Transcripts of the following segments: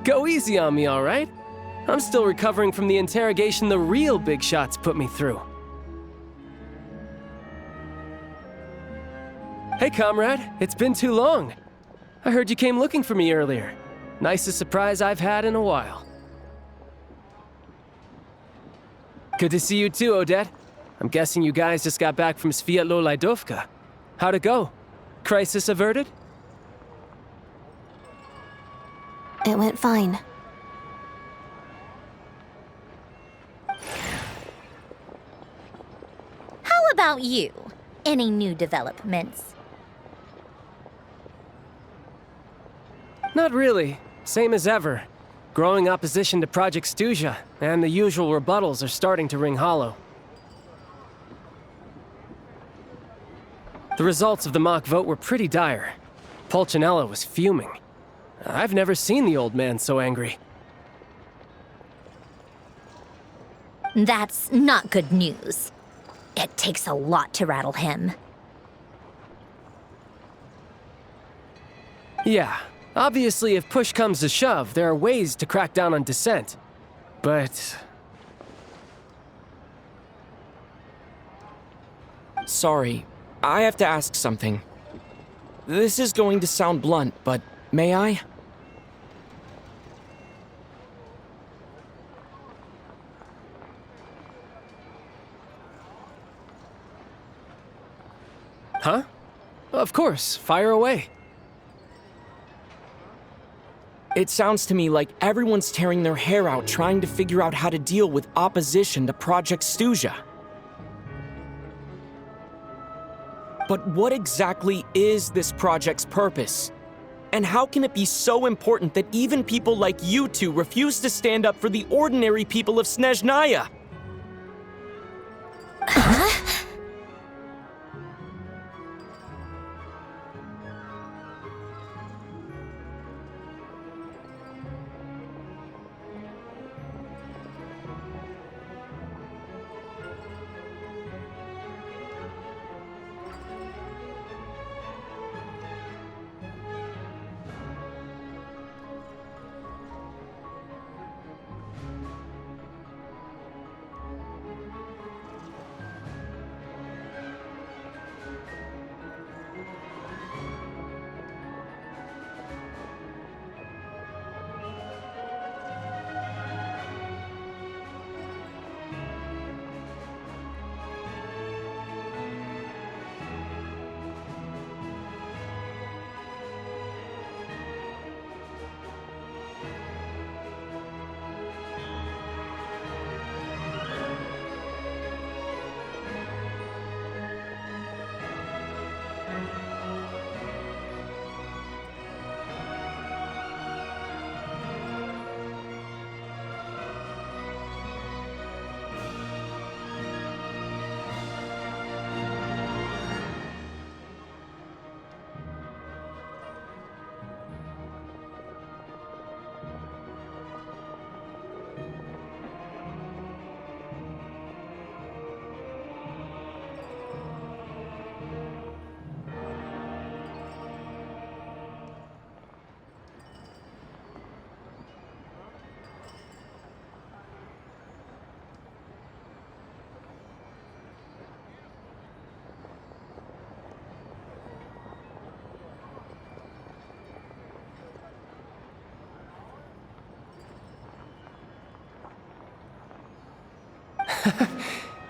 Go easy on me, all right? I'm still recovering from the interrogation the real big shots put me through. Hey, comrade. It's been too long. I heard you came looking for me earlier. Nicest surprise I've had in a while. Good to see you too, Odette. I'm guessing you guys just got back from Sviatlo-Lajdovka. How'd it go? Crisis averted? It went fine. How about you? Any new developments? Not really. Same as ever. Growing opposition to Project II-Geo, and the usual rebuttals are starting to ring hollow. The results of the mock vote were pretty dire. Pulcinella was fuming. I've never seen the old man so angry. That's not good news. It takes a lot to rattle him. Yeah, obviously if push comes to shove, there are ways to crack down on dissent. But... Sorry, I have to ask something. This is going to sound blunt, but may I? Huh? Of course, fire away. It sounds to me like everyone's tearing their hair out trying to figure out how to deal with opposition to Project II-Geo. But what exactly is this project's purpose? And how can it be so important that even people like you two refuse to stand up for the ordinary people of Snezhnaya?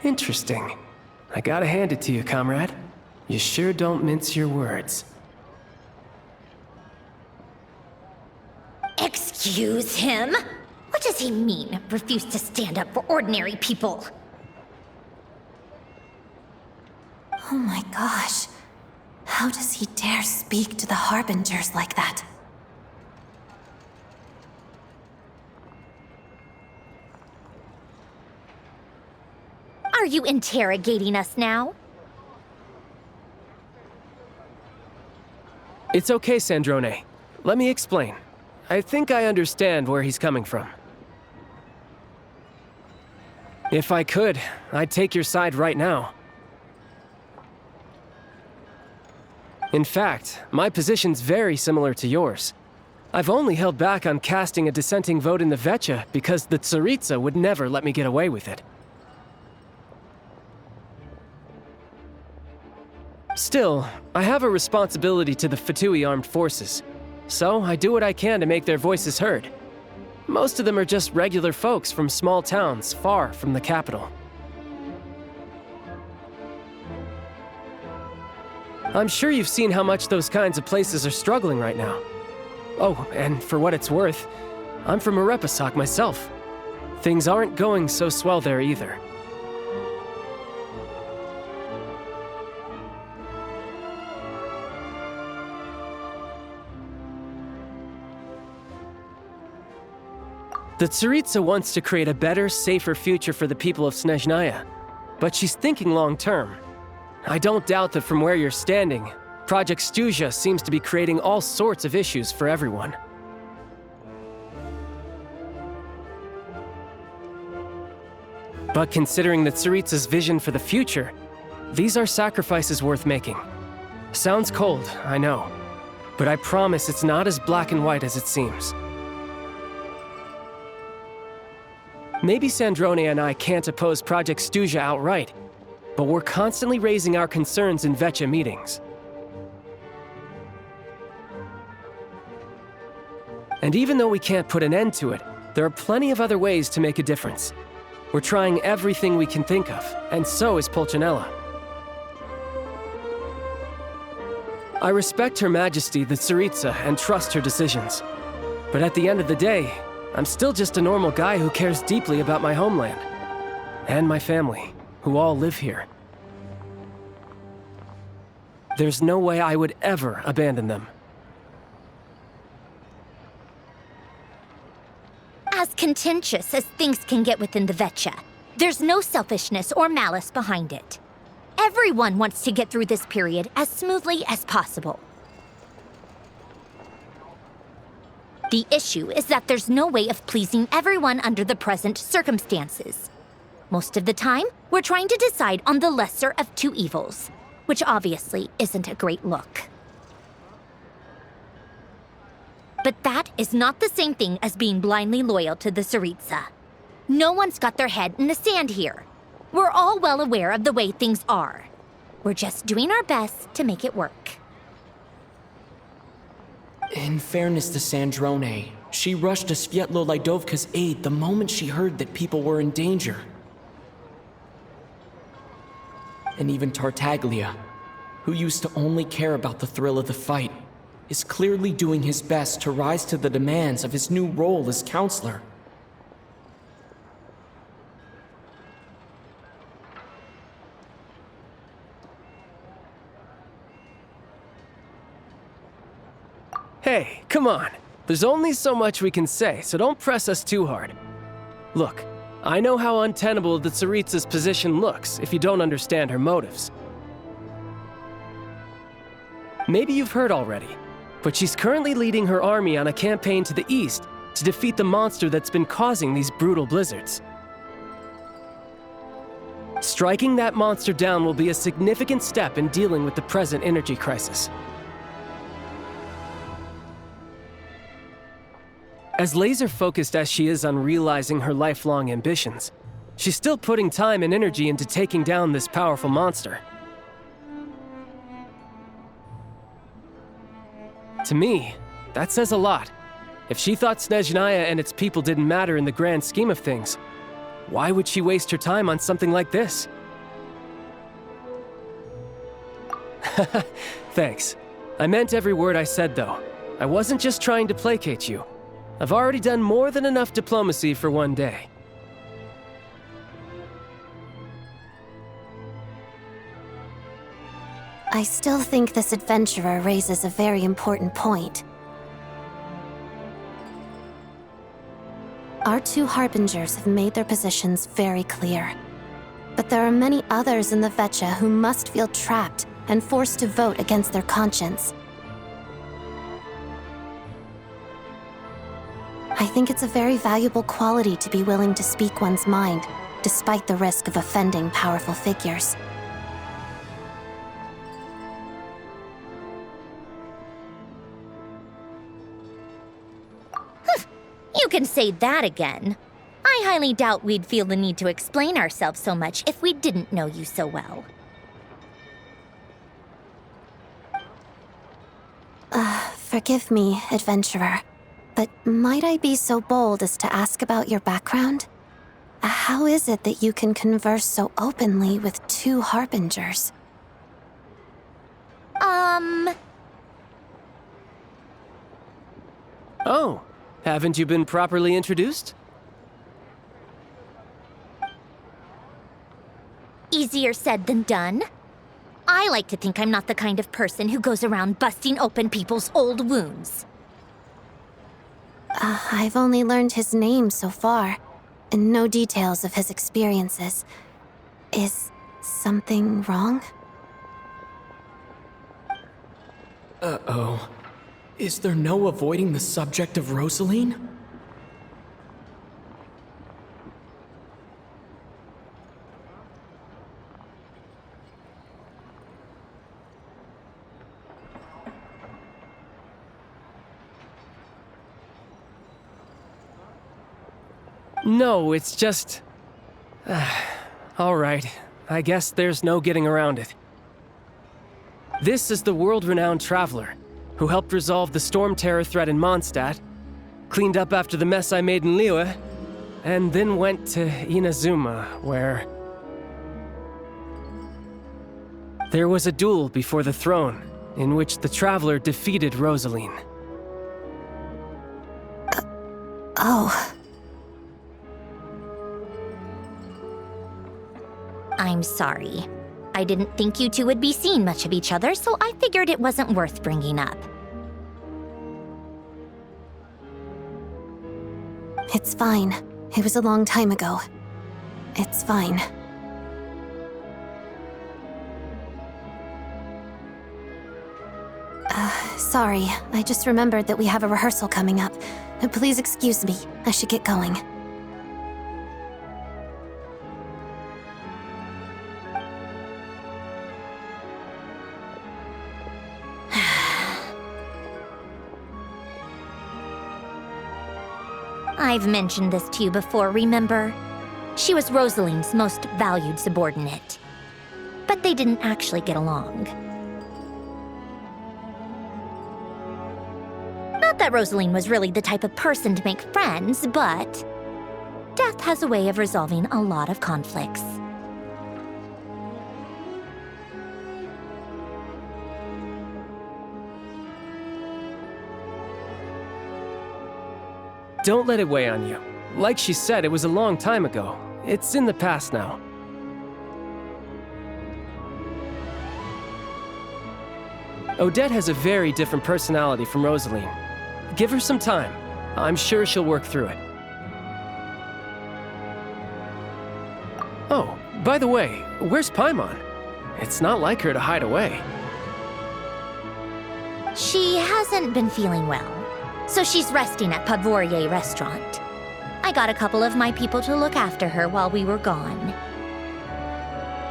Interesting. I gotta hand it to you, comrade. You sure don't mince your words. Excuse him? What does he mean, refuse to stand up for ordinary people? Oh my gosh. How does he dare speak to the Harbingers like that? Are you interrogating us now? It's okay, Sandrone. Let me explain. I think I understand where he's coming from. If I could, I'd take your side right now. In fact, my position's very similar to yours. I've only held back on casting a dissenting vote in the Vecha because the Tsaritsa would never let me get away with it. Still, I have a responsibility to the Fatui armed forces, so I do what I can to make their voices heard. Most of them are just regular folks from small towns far from the capital. I'm sure you've seen how much those kinds of places are struggling right now. Oh, and for what it's worth, I'm from Arepasak myself. Things aren't going so swell there either. The Tsaritsa wants to create a better, safer future for the people of Snezhnaya, but she's thinking long-term. I don't doubt that from where you're standing, Project II-Geo seems to be creating all sorts of issues for everyone. But considering the Tsaritsa's vision for the future, these are sacrifices worth making. Sounds cold, I know, but I promise it's not as black and white as it seems. Maybe Sandrone and I can't oppose Project II-Geo outright, but we're constantly raising our concerns in Vecha meetings. And even though we can't put an end to it, there are plenty of other ways to make a difference. We're trying everything we can think of, and so is Pulcinella. I respect Her Majesty the Tsaritsa and trust her decisions. But at the end of the day, I'm still just a normal guy who cares deeply about my homeland. And my family, who all live here. There's no way I would ever abandon them. As contentious as things can get within the Vecha, there's no selfishness or malice behind it. Everyone wants to get through this period as smoothly as possible. The issue is that there's no way of pleasing everyone under the present circumstances. Most of the time, we're trying to decide on the lesser of two evils, which obviously isn't a great look. But that is not the same thing as being blindly loyal to the Tsaritsa. No one's got their head in the sand here. We're all well aware of the way things are. We're just doing our best to make it work. In fairness to Sandrone, she rushed to Svietlo Lidovka's aid the moment she heard that people were in danger. And even Tartaglia, who used to only care about the thrill of the fight, is clearly doing his best to rise to the demands of his new role as counselor. Hey, come on. There's only so much we can say, so don't press us too hard. Look, I know how untenable the Tsaritsa's position looks if you don't understand her motives. Maybe you've heard already, but she's currently leading her army on a campaign to the east to defeat the monster that's been causing these brutal blizzards. Striking that monster down will be a significant step in dealing with the present energy crisis. As laser-focused as she is on realizing her lifelong ambitions, she's still putting time and energy into taking down this powerful monster. To me, that says a lot. If she thought Snezhnaya and its people didn't matter in the grand scheme of things, why would she waste her time on something like this? Thanks. I meant every word I said, though. I wasn't just trying to placate you. I've already done more than enough diplomacy for one day. I still think this adventurer raises a very important point. Our two harbingers have made their positions very clear. But there are many others in the Vecha who must feel trapped and forced to vote against their conscience. I think it's a very valuable quality to be willing to speak one's mind, despite the risk of offending powerful figures. You can say that again. I highly doubt we'd feel the need to explain ourselves so much if we didn't know you so well. Forgive me, adventurer, but might I be so bold as to ask about your background? How is it that you can converse so openly with two harbingers? Oh, haven't you been properly introduced? Easier said than done. I like to think I'm not the kind of person who goes around busting open people's old wounds. I've only learned his name so far, and no details of his experiences. Is something wrong? Uh-oh. Is there no avoiding the subject of Rosaline? No, it's just... All right, I guess there's no getting around it. This is the world-renowned traveler who helped resolve the storm terror threat in Mondstadt, cleaned up after the mess I made in Liyue, and then went to Inazuma, where... there was a duel before the throne, in which the traveler defeated Rosaline. Oh. I'm sorry. I didn't think you two would be seeing much of each other, so I figured it wasn't worth bringing up. It's fine. It was a long time ago. It's fine. Sorry, I just remembered that we have a rehearsal coming up. Please excuse me. I should get going. I've mentioned this to you before, remember? She was Rosaline's most valued subordinate. But they didn't actually get along. Not that Rosaline was really the type of person to make friends, but death has a way of resolving a lot of conflicts. Don't let it weigh on you. Like she said, it was a long time ago. It's in the past now. Odette has a very different personality from Rosaline. Give her some time. I'm sure she'll work through it. Oh, by the way, where's Paimon? It's not like her to hide away. She hasn't been feeling well, so she's resting at Pavorier Restaurant. I got a couple of my people to look after her while we were gone.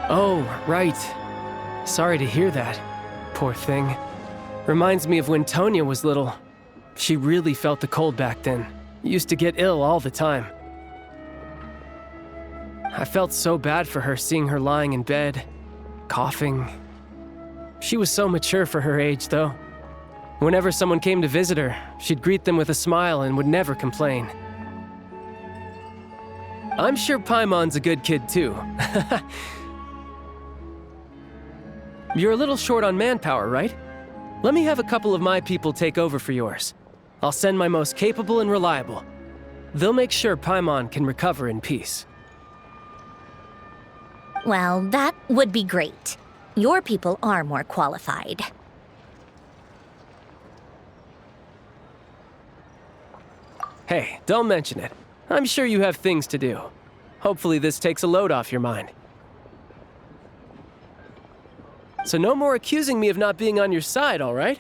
Oh, right. Sorry to hear that. Poor thing. Reminds me of when Tonya was little. She really felt the cold back then. Used to get ill all the time. I felt so bad for her seeing her lying in bed, coughing. She was so mature for her age, though. Whenever someone came to visit her, she'd greet them with a smile and would never complain. I'm sure Paimon's a good kid, too. You're a little short on manpower, right? Let me have a couple of my people take over for yours. I'll send my most capable and reliable. They'll make sure Paimon can recover in peace. Well, that would be great. Your people are more qualified. Hey, don't mention it. I'm sure you have things to do. Hopefully this takes a load off your mind. So no more accusing me of not being on your side, all right?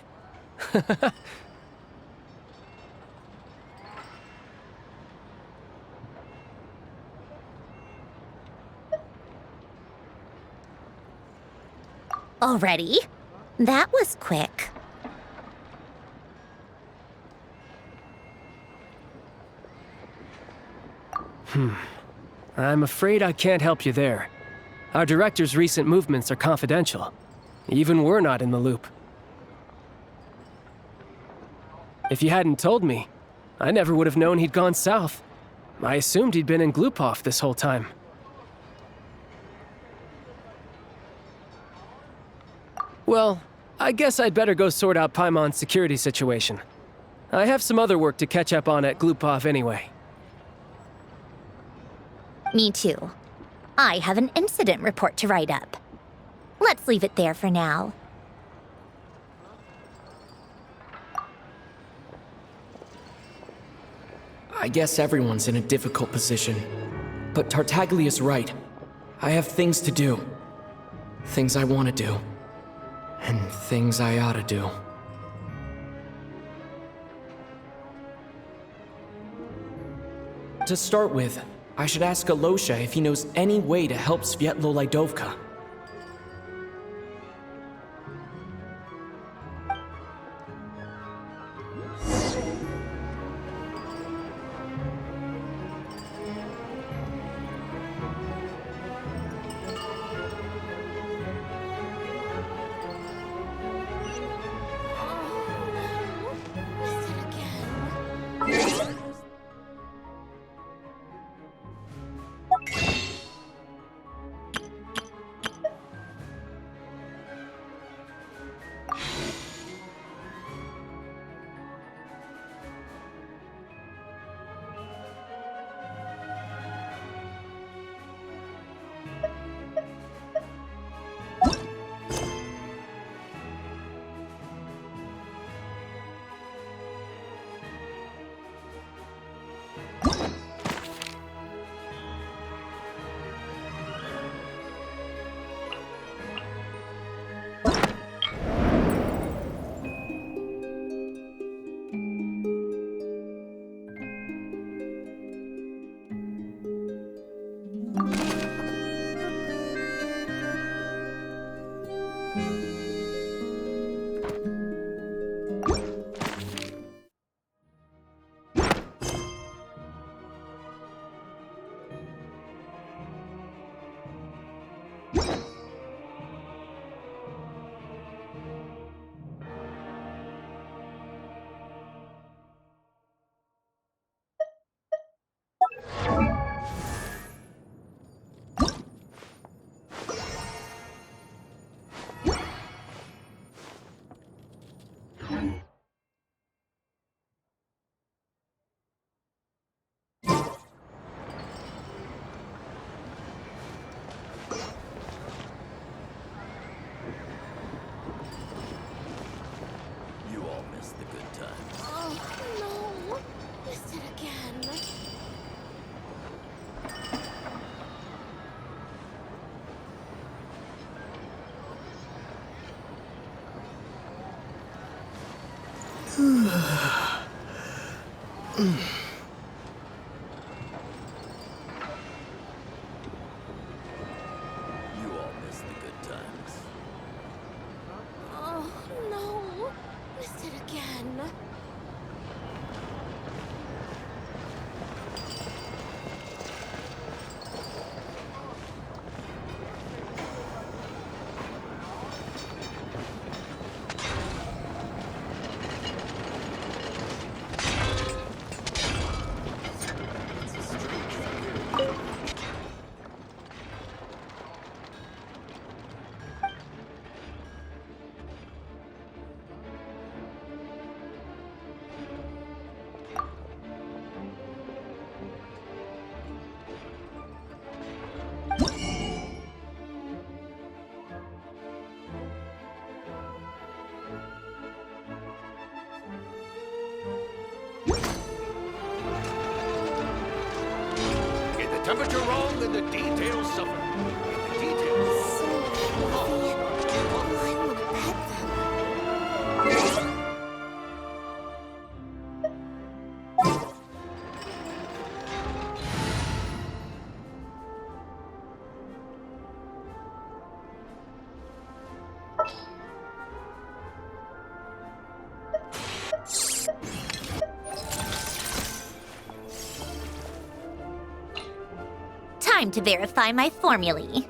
Already? That was quick. I'm afraid I can't help you there. Our director's recent movements are confidential. Even we're not in the loop. If you hadn't told me, I never would have known he'd gone south. I assumed he'd been in Glupov this whole time. Well, I guess I'd better go sort out Paimon's security situation. I have some other work to catch up on at Glupov anyway. Me too. I have an incident report to write up. Let's leave it there for now. I guess everyone's in a difficult position. But Tartaglia's right. I have things to do. Things I want to do. And things I ought to do. To start with, I should ask Alosha if he knows any way to help Svietlo Lydovka. Temperature wrong, then the details suffer. The details. So fluffy. I want to pet them. time to verify my formulae.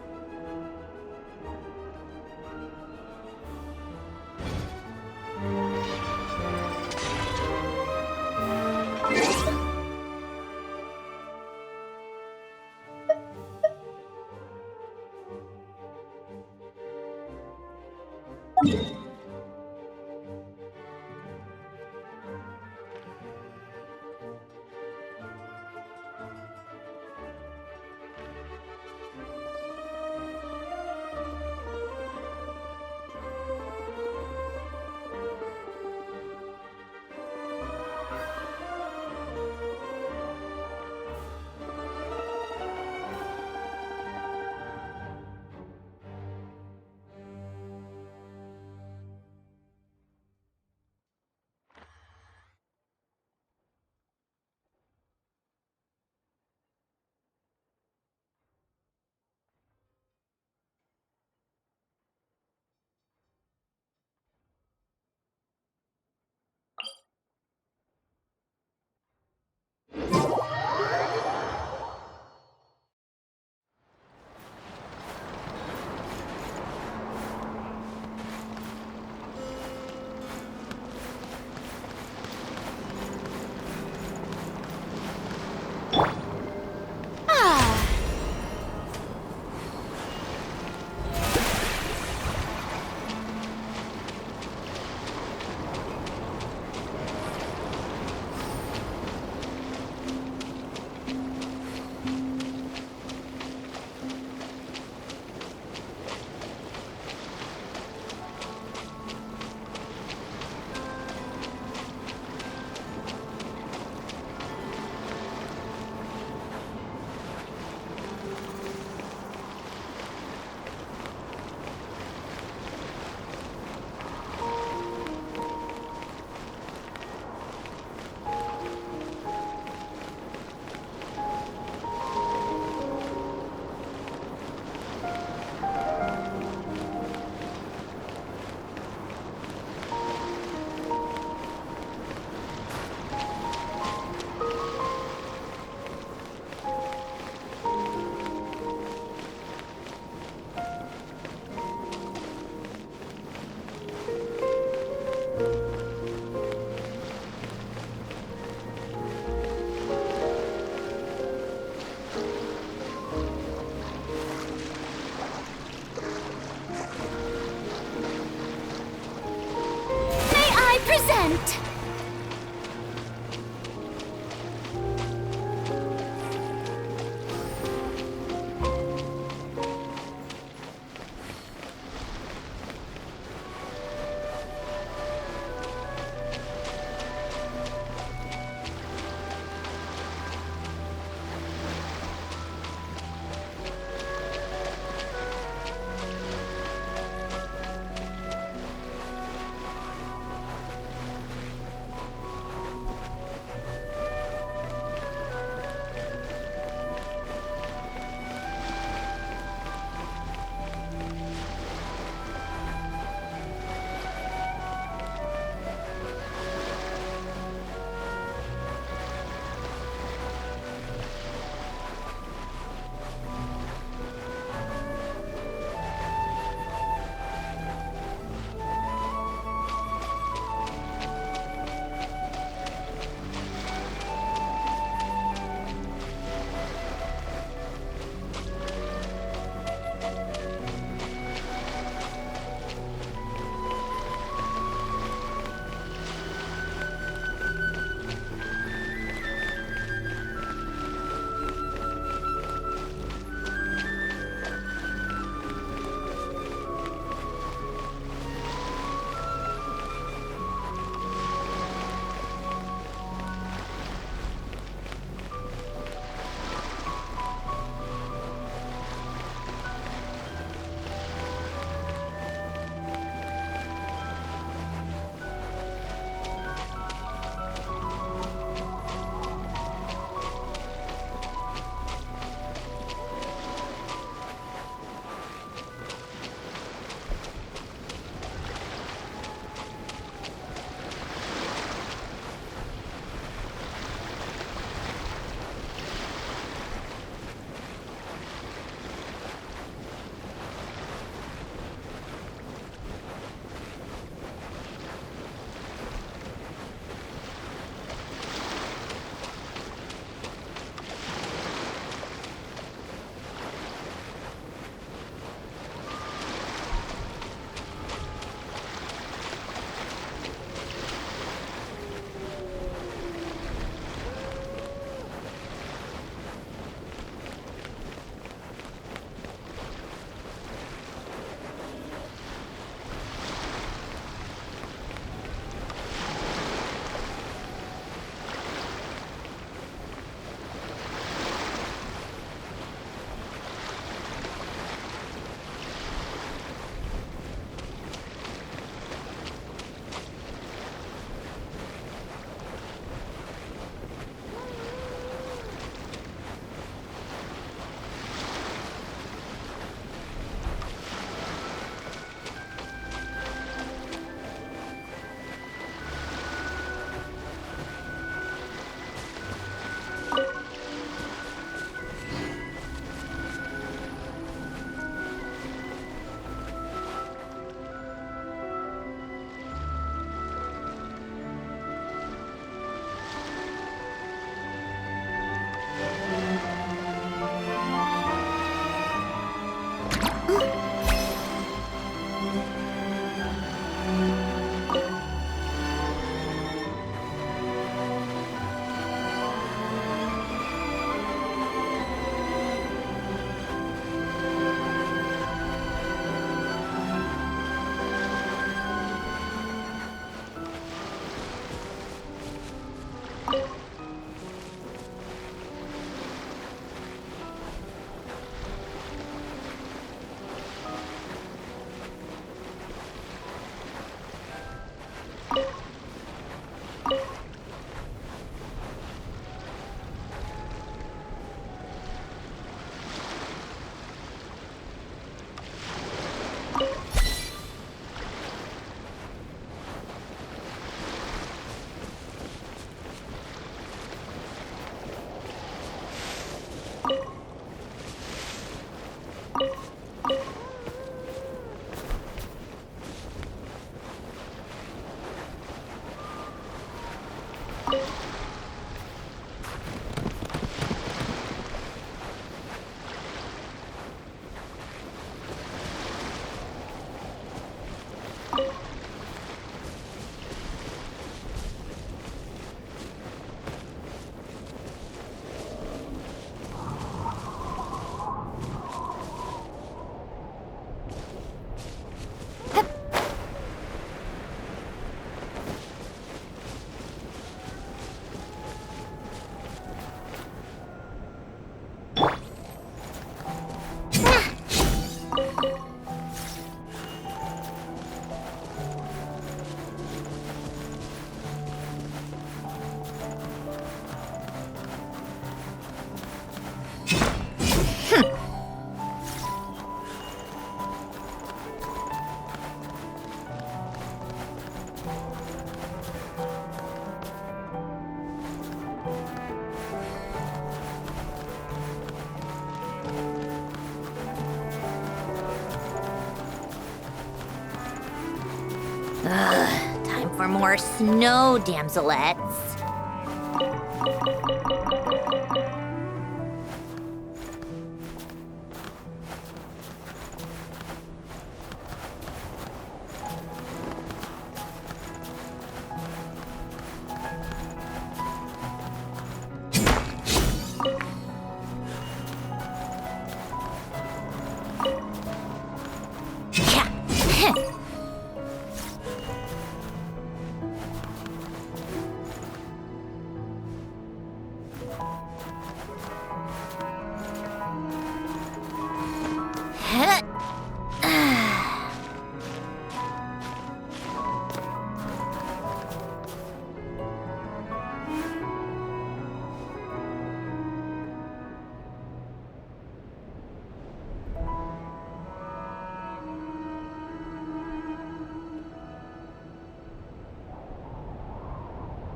Time for more snow damselettes.